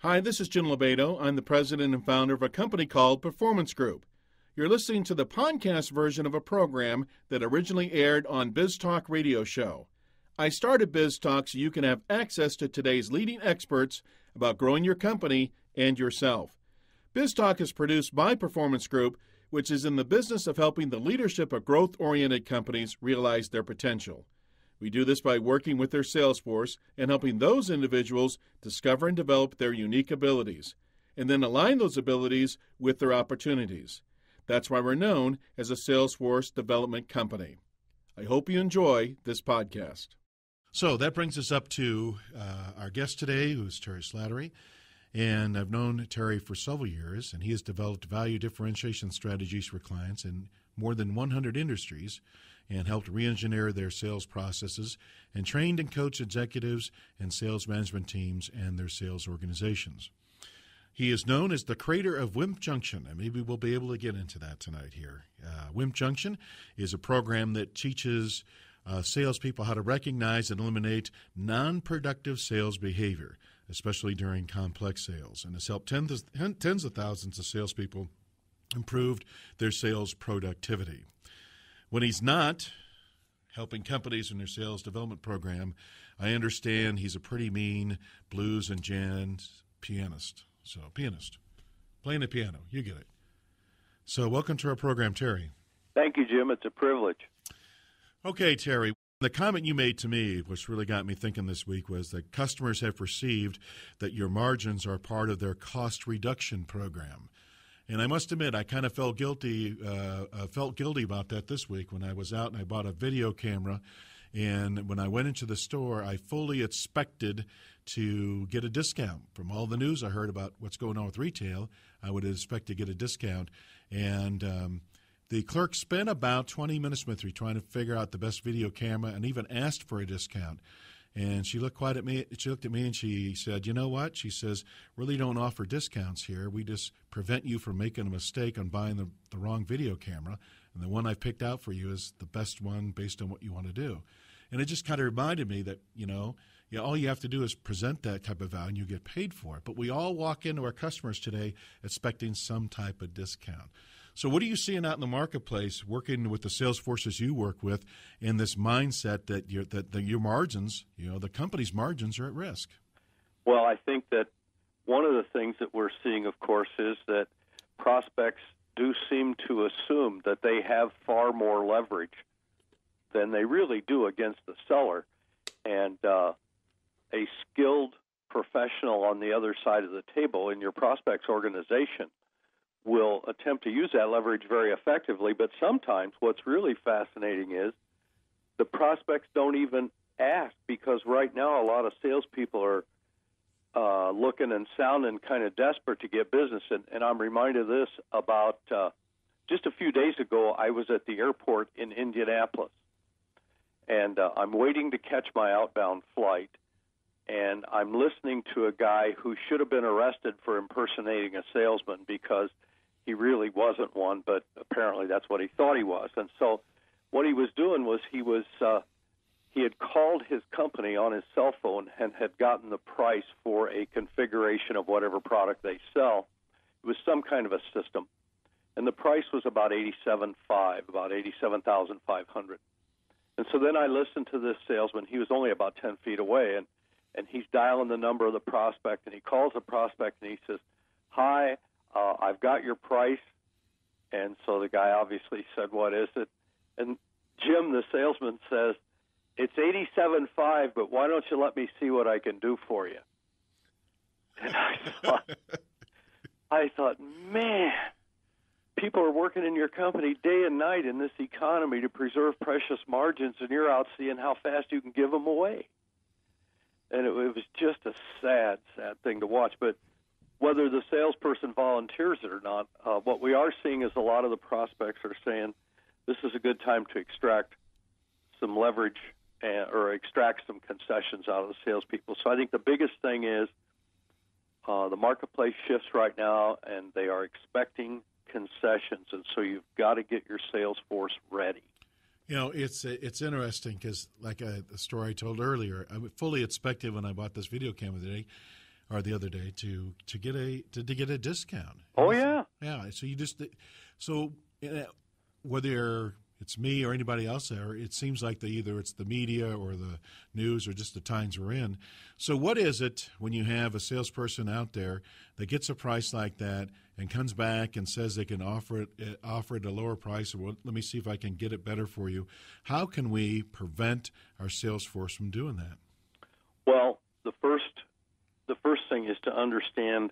Hi, this is Jim Lobaito. I'm the president and founder of a company called Performance Group. You're listening to the podcast version of a program that originally aired on BizTalk radio show. I started BizTalk so you can have access to today's leading experts about growing your company and yourself. BizTalk is produced by Performance Group, which is in the business of helping the leadership of growth-oriented companies realize their potential. We do this by working with their sales force and helping those individuals discover and develop their unique abilities, and then align those abilities with their opportunities. That's why we're known as a Salesforce development company. I hope you enjoy this podcast. So that brings us up to our guest today, who's Terry Slattery. And I've known Terry for several years, and he has developed value differentiation strategies for clients in more than 100 industries and helped re-engineer their sales processes and trained and coached executives and sales management teams and their sales organizations. He is known as the creator of Wimp Junction, and maybe we'll be able to get into that tonight here. Wimp Junction is a program that teaches salespeople how to recognize and eliminate non-productive sales behavior, especially during complex sales, and has helped tens of thousands of salespeople improve their sales productivity. When he's not helping companies in their sales development program, I understand he's a pretty mean blues and jazz pianist. So, pianist, playing the piano, you get it. So, welcome to our program, Terry. Thank you, Jim. It's a privilege. Okay, Terry. The comment you made to me, which really got me thinking this week, was that customers have perceived that your margins are part of their cost reduction program. And I must admit, I kind of felt guilty about that this week when I was out and I bought a video camera. And when I went into the store, I fully expected to get a discount. From all the news I heard about what's going on with retail, I would expect to get a discount. And the clerk spent about 20 minutes with me trying to figure out the best video camera and even asked for a discount. And she looked at me and she said, "You know what?" She says, "Really don't offer discounts here. We just prevent you from making a mistake on buying the wrong video camera. And the one I picked out for you is the best one based on what you want to do." And it just kind of reminded me that, all you have to do is present that type of value and you get paid for it. But we all walk into our customers today expecting some type of discount. So what are you seeing out in the marketplace, working with the sales forces you work with, in this mindset that your margins, the company's margins are at risk? Well, I think that one of the things that we're seeing, of course, is that prospects do seem to assume that they have far more leverage than they really do against the seller. And a skilled professional on the other side of the table in your prospect's organization will attempt to use that leverage very effectively, but sometimes what's really fascinating is the prospects don't even ask, because right now a lot of salespeople are looking and sounding kind of desperate to get business. And I'm reminded of this about just a few days ago, I was at the airport in Indianapolis, and I'm waiting to catch my outbound flight, and I'm listening to a guy who should have been arrested for impersonating a salesman because he really wasn't one, but apparently that's what he thought he was. And so what he was doing was he had called his company on his cell phone and had gotten the price for a configuration of whatever product they sell. It was some kind of a system. And the price was about about $87,500. And so then I listened to this salesman. He was only about 10 feet away, and he's dialing the number of the prospect, and he calls the prospect, and he says, "Hi, I've got your price." And so the guy obviously said, "What is it?" And Jim, the salesman, says, "It's $87,500, but why don't you let me see what I can do for you?" And I thought, man, people are working in your company day and night in this economy to preserve precious margins, and you're out seeing how fast you can give them away. And it was just a sad, sad thing to watch. But whether the salesperson volunteers it or not, what we are seeing is a lot of the prospects are saying this is a good time to extract some leverage or extract some concessions out of the salespeople. So I think the biggest thing is the marketplace shifts right now, and they are expecting concessions, and so you've got to get your sales force ready. It's interesting because, like the story I told earlier, I fully expected when I bought this video camera today, or the other day to get a discount. Oh yeah. Yeah. So whether it's me or anybody else there, it seems like either it's the media or the news or just the times we're in. So what is it when you have a salesperson out there that gets a price like that and comes back and says they can offer it at a lower price, or well, let me see if I can get it better for you? How can we prevent our sales force from doing that? Well, the first thing is to understand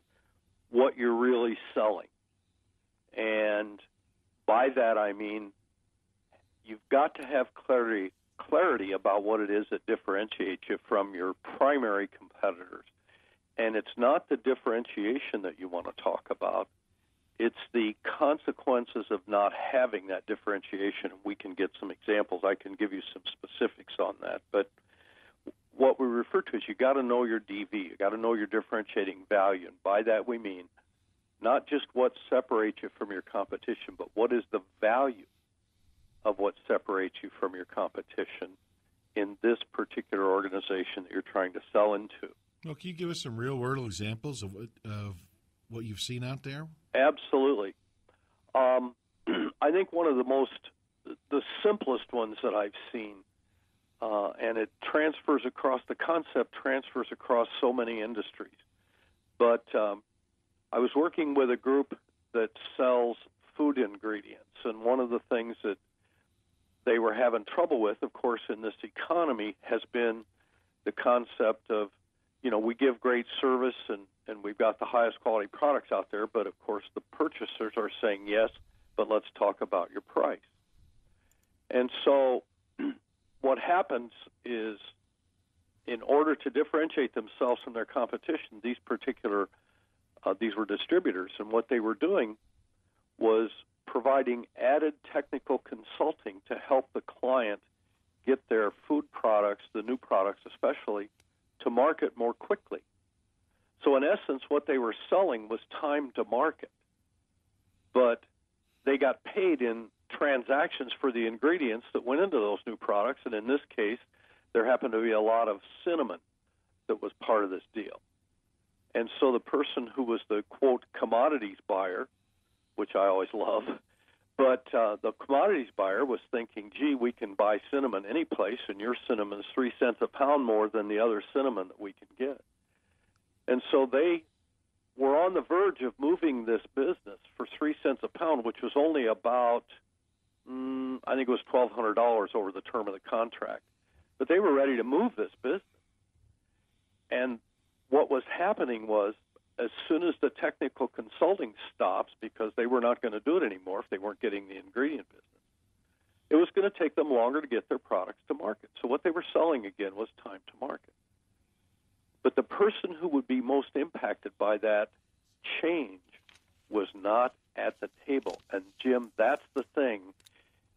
what you're really selling. And by that I mean you've got to have clarity about what it is that differentiates you from your primary competitors. And it's not the differentiation that you want to talk about. It's the consequences of not having that differentiation. We can get some examples. I can give you some specifics on that. But what we refer to is you got to know your DV. You got to know your differentiating value. And by that we mean not just what separates you from your competition, but what is the value of what separates you from your competition in this particular organization that you're trying to sell into. Well, can you give us some real-world examples of what you've seen out there? Absolutely. I think one of the simplest ones that I've seen, and it transfers across, the concept transfers across so many industries. But I was working with a group that sells food ingredients, and one of the things that they were having trouble with, of course, in this economy has been the concept of, we give great service and we've got the highest quality products out there, but of course the purchasers are saying yes, but let's talk about your price. And so what happens is, in order to differentiate themselves from their competition, these were distributors, and what they were doing was providing added technical consulting to help the client get their food products, the new products especially, to market more quickly. So in essence, what they were selling was time to market. But they got paid in transactions for the ingredients that went into those new products, and in this case, there happened to be a lot of cinnamon that was part of this deal. And so the person who was the, quote, commodities buyer, which I always love, but the commodities buyer was thinking, gee, we can buy cinnamon any place, and your cinnamon is 3 cents a pound more than the other cinnamon that we can get. And so they were on the verge of moving this business for 3 cents a pound, which was only about, I think it was $1,200 over the term of the contract. But they were ready to move this business. And what was happening was, as soon as the technical consulting stops, because they were not going to do it anymore if they weren't getting the ingredient business, it was going to take them longer to get their products to market. So what they were selling again was time to market. But the person who would be most impacted by that change was not at the table. And Jim, that's the thing.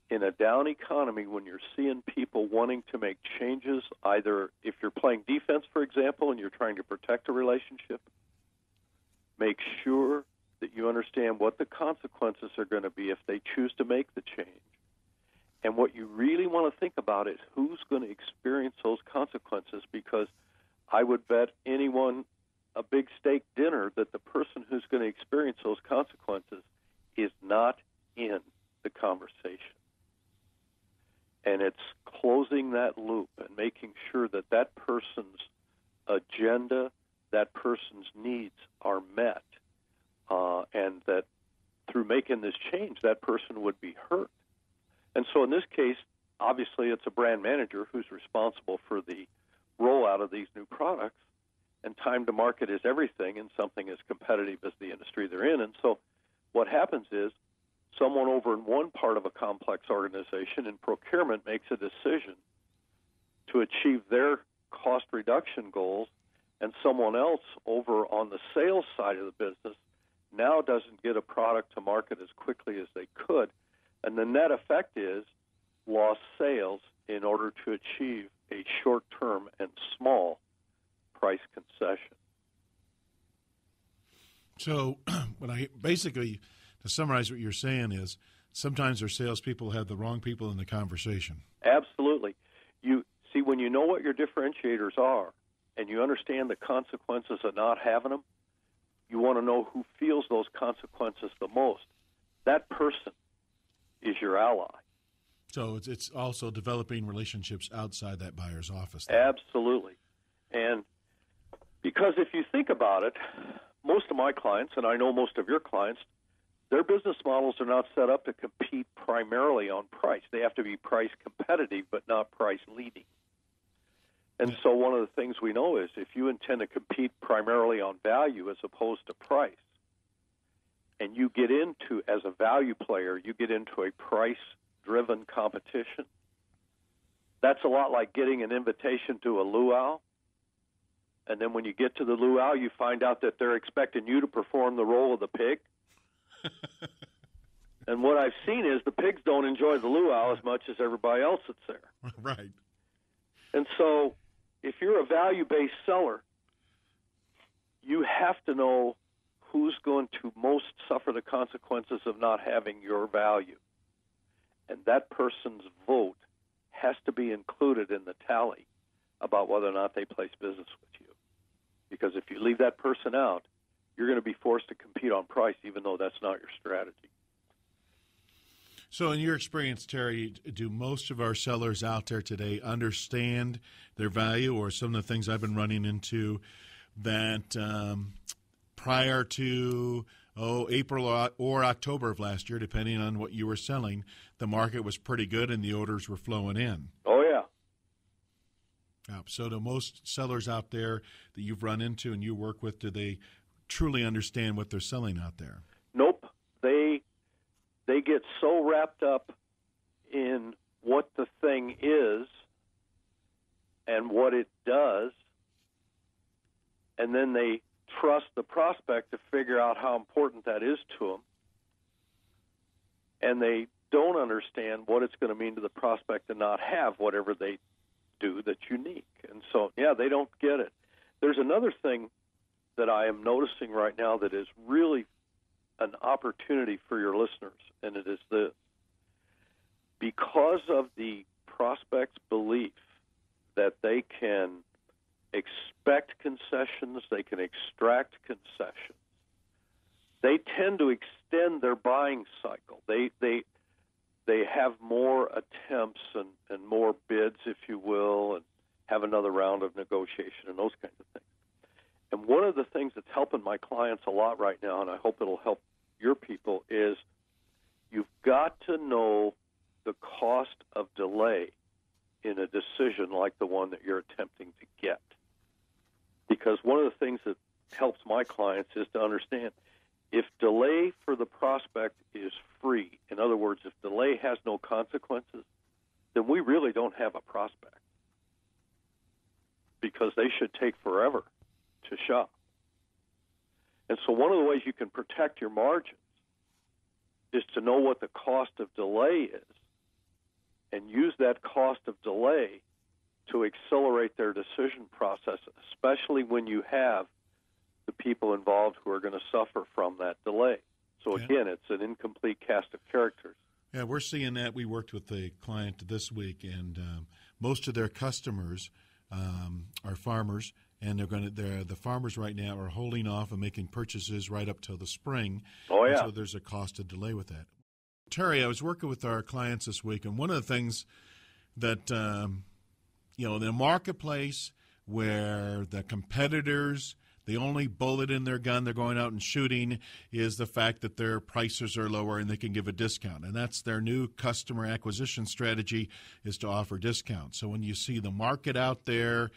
In a down economy, when you're seeing people wanting to make changes, either if you're playing defense, for example, and you're trying to protect a relationship, make sure that you understand what the consequences are going to be if they choose to make the change. And what you really want to think about is who's going to experience those consequences, because I would bet anyone a big steak dinner that the person who's going to experience those consequences is not in the conversation. And it's closing that loop and making sure that that person's agenda, that person's needs are met, and that through making this change, that person would be hurt. And so in this case, obviously it's a brand manager who's responsible for the rollout of these new products, and time to market is everything in something as competitive as the industry they're in. And so what happens is someone over in one part of a complex organization in procurement makes a decision to achieve their cost reduction goals, and someone else over on the sales side of the business now doesn't get a product to market as quickly as they could. And the net effect is lost sales in order to achieve a short-term and small price concession. So basically, to summarize what you're saying is, sometimes our salespeople have the wrong people in the conversation. Absolutely. You see, when you know what your differentiators are, and you understand the consequences of not having them, you want to know who feels those consequences the most. That person is your ally. So it's also developing relationships outside that buyer's office. Absolutely. And because if you think about it, most of my clients, and I know most of your clients, their business models are not set up to compete primarily on price. They have to be price competitive, but not price leading. And so one of the things we know is if you intend to compete primarily on value as opposed to price, and you get into, as a value player, you get into a price-driven competition, that's a lot like getting an invitation to a luau. And then when you get to the luau, you find out that they're expecting you to perform the role of the pig. And what I've seen is the pigs don't enjoy the luau as much as everybody else that's there. Right. And so if you're a value-based seller, you have to know who's going to most suffer the consequences of not having your value. And that person's vote has to be included in the tally about whether or not they place business with you. Because if you leave that person out, you're going to be forced to compete on price, even though that's not your strategy. So in your experience, Terry, do most of our sellers out there today understand their value, or some of the things I've been running into that prior to April or October of last year, depending on what you were selling, the market was pretty good and the orders were flowing in? Oh, yeah. So do most sellers out there that you've run into and you work with, do they truly understand what they're selling out there? Nope. They get so wrapped up in what the thing is and what it does, and then they trust the prospect to figure out how important that is to them, and they don't understand what it's going to mean to the prospect to not have whatever they do that's unique. And so, yeah, they don't get it. There's another thing that I am noticing right now that is really an opportunity for your listeners, and it is this. Because of the prospect's belief that they can expect concessions, they can extract concessions, they tend to extend their buying cycle. They have more attempts and more bids, if you will, and have another round of negotiation and those kinds of things. And one of the things that's helping my clients a lot right now, and I hope it'll help your people, is you've got to know the cost of delay in a decision like the one that you're attempting to get. Because one of the things that helps my clients is to understand if delay for the prospect is free, in other words, if delay has no consequences, then we really don't have a prospect, because they should take forever to shop. And so one of the ways you can protect your margins is to know what the cost of delay is and use that cost of delay to accelerate their decision process, especially when you have the people involved who are going to suffer from that delay. So again, it's an incomplete cast of characters. Yeah, we're seeing that. We worked with a client this week, and most of their customers are farmers, and the farmers right now are holding off and making purchases right up till the spring. Oh, yeah. So there's a cost of delay with that. Terry, I was working with our clients this week, and one of the things that, in a marketplace where the competitors, the only bullet in their gun they're going out and shooting is the fact that their prices are lower and they can give a discount. And that's their new customer acquisition strategy, is to offer discounts. So when you see the market out there,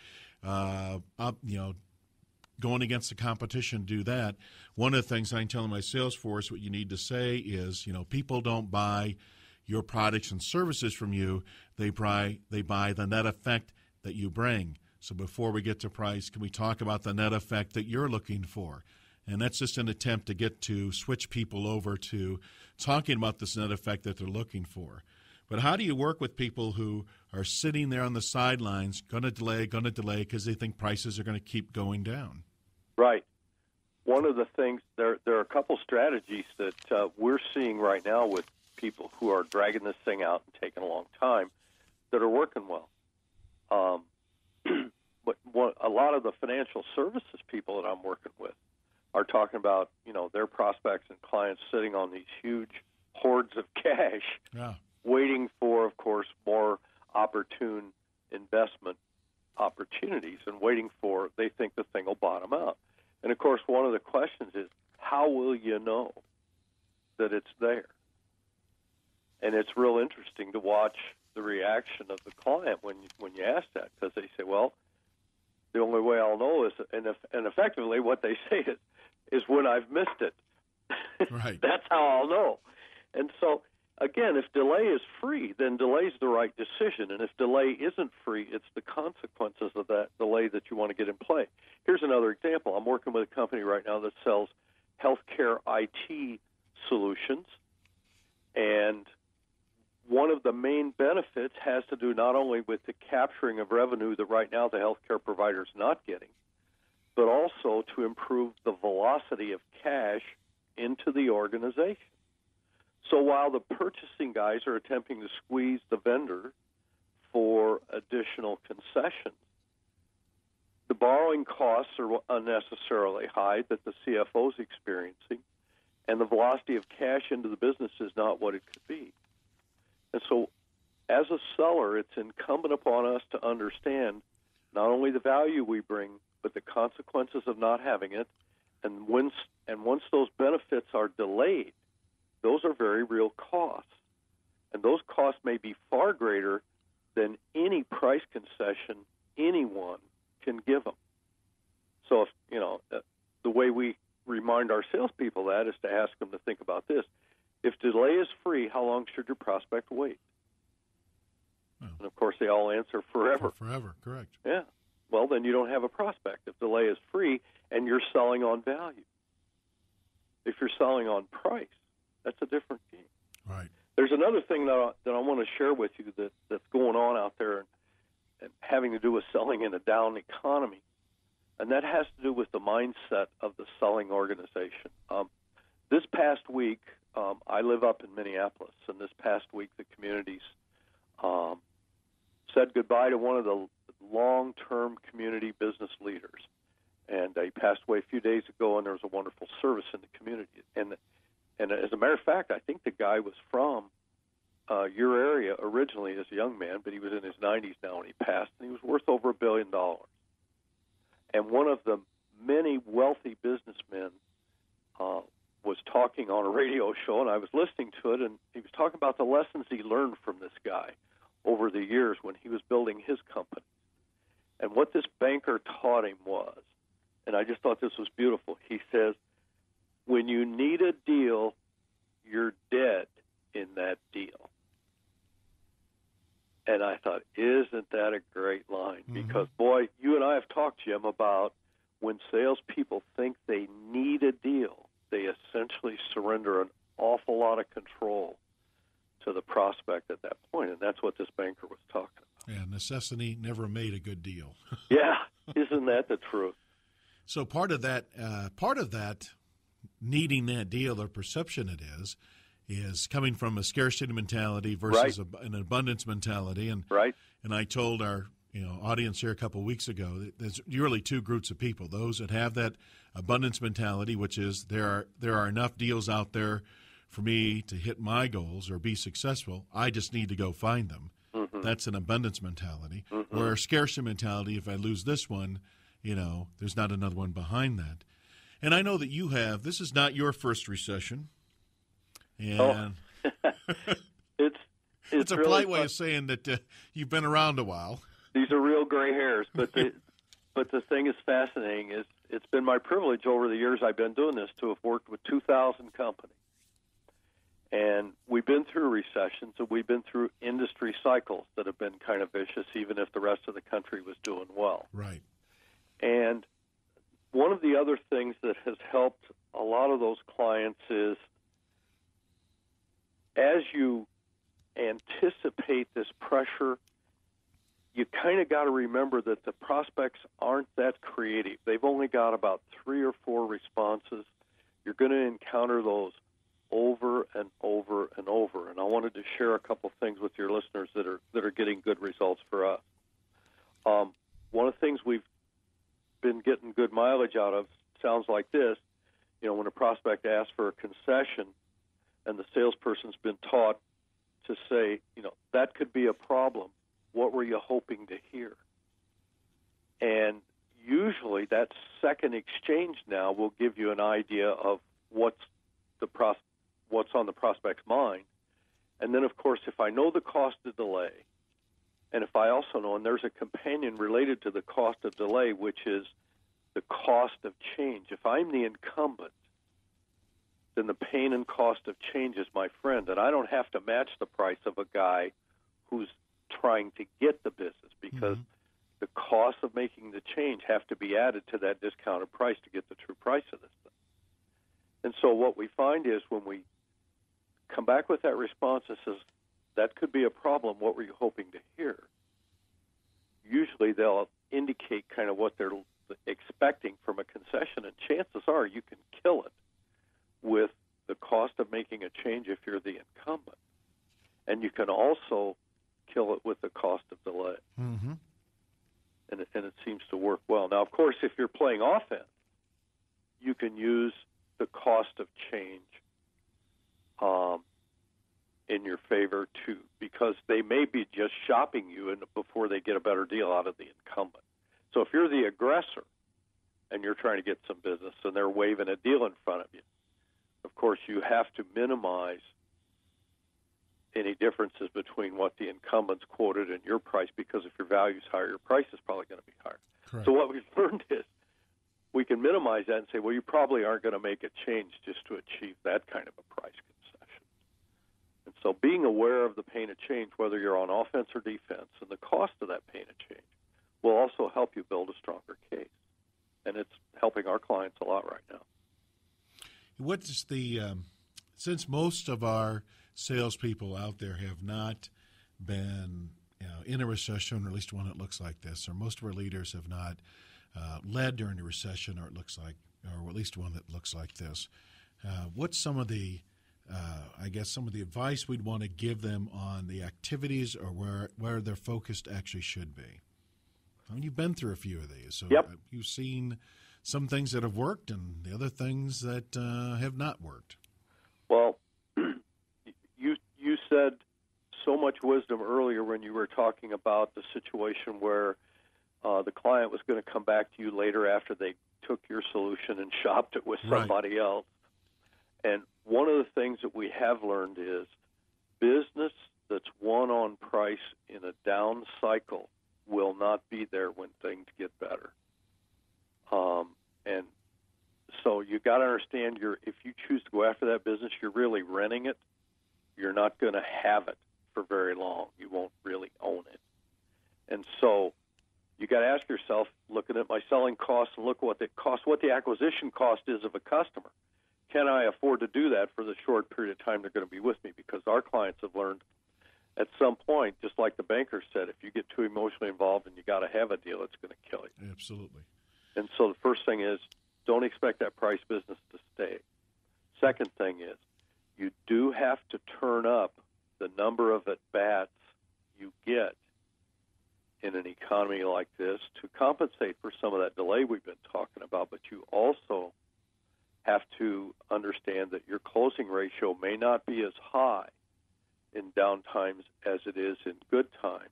going against the competition, do that. One of the things I'm telling my sales force, what you need to say is, people don't buy your products and services from you. They buy the net effect that you bring. So before we get to price, can we talk about the net effect that you're looking for? And that's just an attempt to get to switch people over to talking about this net effect that they're looking for. But how do you work with people who are sitting there on the sidelines, going to delay, because they think prices are going to keep going down? Right. One of the things, there are a couple strategies that we're seeing right now with people who are dragging this thing out and taking a long time that are working well. a lot of the financial services people that I'm working with are talking about, their prospects and clients sitting on these huge hordes of cash, waiting for, of course, more opportune investment opportunities and they think the thing will bottom out. And, of course, one of the questions is, how will you know that it's there? And it's real interesting to watch the reaction of the client when you ask that, because they say, well, the only way I'll know is, and effectively what they say is when I've missed it. Right. That's how I'll know. And so, again, if delay is free, then delay is the right decision. And if delay isn't free, it's the consequences of that delay that you want to get in play. Here's another example. I'm working with a company right now that sells healthcare IT solutions, and one of the main benefits has to do not only with the capturing of revenue that right now the healthcare provider is not getting, but also to improve the velocity of cash into the organization. So while the purchasing guys are attempting to squeeze the vendor for additional concessions, the borrowing costs are unnecessarily high that the CFO is experiencing, and the velocity of cash into the business is not what it could be. And so as a seller, it's incumbent upon us to understand not only the value we bring, but the consequences of not having it. And once those benefits are delayed, those are very real costs. And those costs may be far greater than any price concession anyone can give them. So, the way we remind our salespeople that is to ask them to think about this. If delay is free, how long should your prospect wait? Oh. And, of course, they all answer forever. Forever, correct. Yeah. Well, then you don't have a prospect. If delay is free and you're selling on value. If you're selling on price, that's a different game. Right. There's another thing that I want to share with you that's going on out there and having to do with selling in a down economy, and that has to do with the mindset of the selling organization. This past week, I live up in Minneapolis, and this past week the communities said goodbye to one of the long-term community business leaders. And he passed away a few days ago, and there was a wonderful service in the community. And as a matter of fact, I think the guy was from your area originally as a young man, but he was in his 90s now when he passed, and he was worth over $1 billion. And one of the many wealthy businessmen was talking on a radio show, and I was listening to it, and he was talking about the lessons he learned from this guy over the years when he was building his company. And what this banker taught him was, and I just thought this was beautiful, he says, when you need a deal, you're dead in that deal. And I thought, isn't that a great line? Mm-hmm. Because, boy, you and I have talked, Jim, about when salespeople think they need a deal, they essentially surrender an awful lot of control to the prospect at that point. And that's what this banker was talking about. Yeah, necessity never made a good deal. Yeah, isn't that the truth? So part of that needing that deal or perception it is coming from a scarcity mentality versus an abundance mentality. And right. And I told our audience here a couple of weeks ago that there's really two groups of people: those that have that abundance mentality, which is there are enough deals out there for me to hit my goals or be successful. I just need to go find them. Mm-hmm. That's an abundance mentality. Mm-hmm. Or a scarcity mentality: if I lose this one, there's not another one behind that. And I know that you have. This is not your first recession. And it's a really polite way of saying that you've been around a while. These are real gray hairs, but the thing is fascinating is it's been my privilege over the years I've been doing this to have worked with 2,000 companies. And we've been through recessions, and we've been through industry cycles that have been kind of vicious, even if the rest of the country was doing well. Right. And one of the other things that has helped a lot of those clients is as you anticipate this pressure, you kind of got to remember that the prospects aren't that creative. They've only got about 3 or 4 responses. You're going to encounter those over and over and over. And I wanted to share a couple things with your listeners that are getting good results for us. one of the things we've been getting good mileage out of sounds like this. When a prospect asks for a concession and the salesperson's been taught to say, that could be a problem. What were you hoping to hear? And usually that second exchange now will give you an idea of what's on the prospect's mind. And then, of course, if I know the cost of delay, and if I also know, and there's a companion related to the cost of delay, which is the cost of change. If I'm the incumbent, then the pain and cost of change is my friend, and I don't have to match the price of a guy who's trying to get the business, because the cost of making the change have to be added to that discounted price to get the true price of this thing. And so what we find is when we come back with that response that says, that could be a problem, what were you hoping to hear? Usually they'll indicate kind of what they're expecting from a concession, and chances are you can kill it with the cost of making a change if you're the incumbent. And you can also kill it with the cost of delay. Mm-hmm. And it seems to work well. Now, of course, if you're playing offense, you can use the cost of change in your favor, too, because they may be just shopping you before they get a better deal out of the incumbent. So if you're the aggressor and you're trying to get some business and they're waving a deal in front of you, of course, you have to minimize any differences between what the incumbent's quoted and your price, because if your value's higher, your price is probably going to be higher. Correct. So what we've learned is we can minimize that and say, well, you probably aren't going to make a change just to achieve that kind of a price concession. And so being aware of the pain of change, whether you're on offense or defense, and the cost of that pain of change will also help you build a stronger case. And it's helping our clients a lot right now. What's since most of our salespeople out there have not been in a recession, or at least one that looks like this, or most of our leaders have not led during a recession, or at least one that looks like this, what's some of the some of the advice we'd want to give them on the activities or where their focus actually should be? I mean, you've been through a few of these, so yep. You've seen some things that have worked and the other things that have not worked. Well, you said so much wisdom earlier when you were talking about the situation where the client was going to come back to you later after they took your solution and shopped it with somebody else. And one of the things that we have learned is business that's won on price in a down cycle will not be there when things get better. And so you got to understand, if you choose to go after that business, you're really renting it. You're not going to have it for very long. You won't really own it. And so you got to ask yourself, looking at my selling costs, and look what the acquisition cost is of a customer. Can I afford to do that for the short period of time they're going to be with me? Because our clients have learned at some point, just like the banker said, if you get too emotionally involved and you got to have a deal, it's going to kill you. Absolutely. And so the first thing is, don't expect that price business to stay. Second thing is, you do have to turn up the number of at-bats you get in an economy like this to compensate for some of that delay we've been talking about, but you also have to understand that your closing ratio may not be as high in down times as it is in good times,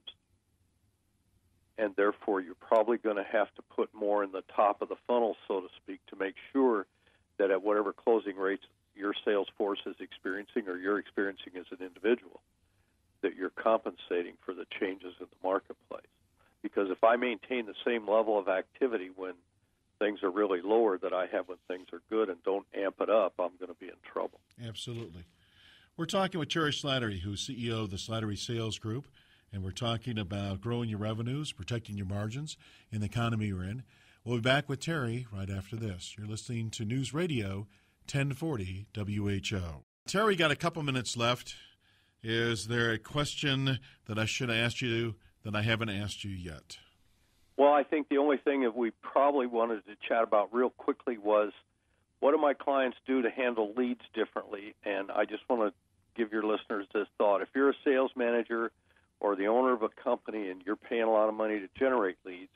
and therefore you're probably going to have to put more in the top of the funnel, so to speak, to make sure that at whatever closing rates your sales force is experiencing or you're experiencing as an individual, that you're compensating for the changes in the marketplace. Because if I maintain the same level of activity when things are really lower that I have when things are good and don't amp it up, I'm going to be in trouble. Absolutely. We're talking with Terry Slattery, who's CEO of the Slattery Sales Group, and we're talking about growing your revenues, protecting your margins in the economy we're in. We'll be back with Terry right after this. You're listening to News Radio 1040 WHO. Terry, got a couple minutes left. Is there a question that I should have asked you that I haven't asked you yet? Well, I think the only thing that we probably wanted to chat about real quickly was, what do my clients do to handle leads differently? And I just want to give your listeners this thought. If you're a sales manager or the owner of a company and you're paying a lot of money to generate leads,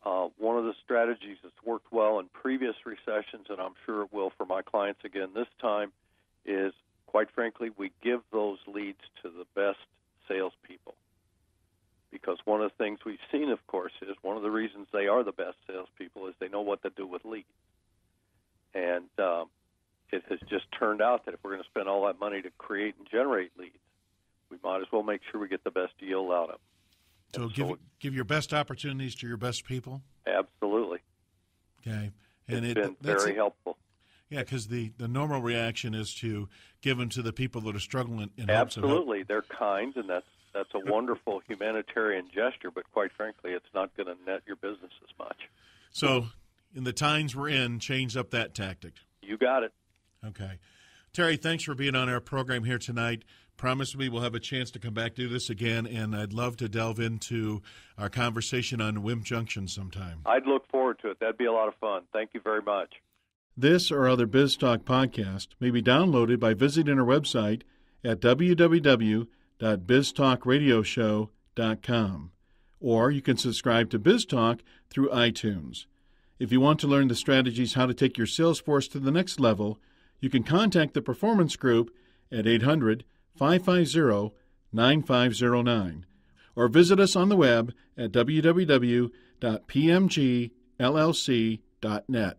One of the strategies that's worked well in previous recessions, and I'm sure it will for my clients again this time, is, quite frankly, we give those leads to the best salespeople. Because one of the things we've seen, of course, is one of the reasons they are the best salespeople is they know what to do with leads. And it has just turned out that if we're going to spend all that money to create and generate leads, we might as well make sure we get the best yield out of them. So give your best opportunities to your best people? Absolutely. Okay. And it's been very helpful. Yeah, because the normal reaction is to give them to the people that are struggling. Absolutely. They're kind, and that's a wonderful humanitarian gesture, but quite frankly, it's not going to net your business as much. So in the times we're in, change up that tactic. You got it. Okay. Terry, thanks for being on our program here tonight. Promise me we'll have a chance to come back to do this again, and I'd love to delve into our conversation on WIM Junction sometime. I'd look forward to it. That'd be a lot of fun. Thank you very much. This or other BizTalk podcasts may be downloaded by visiting our website at www.biztalkradioshow.com, or you can subscribe to BizTalk through iTunes. If you want to learn the strategies how to take your sales force to the next level, you can contact the Performance Group at 800-550-9509, or visit us on the web at www.pmgllc.net.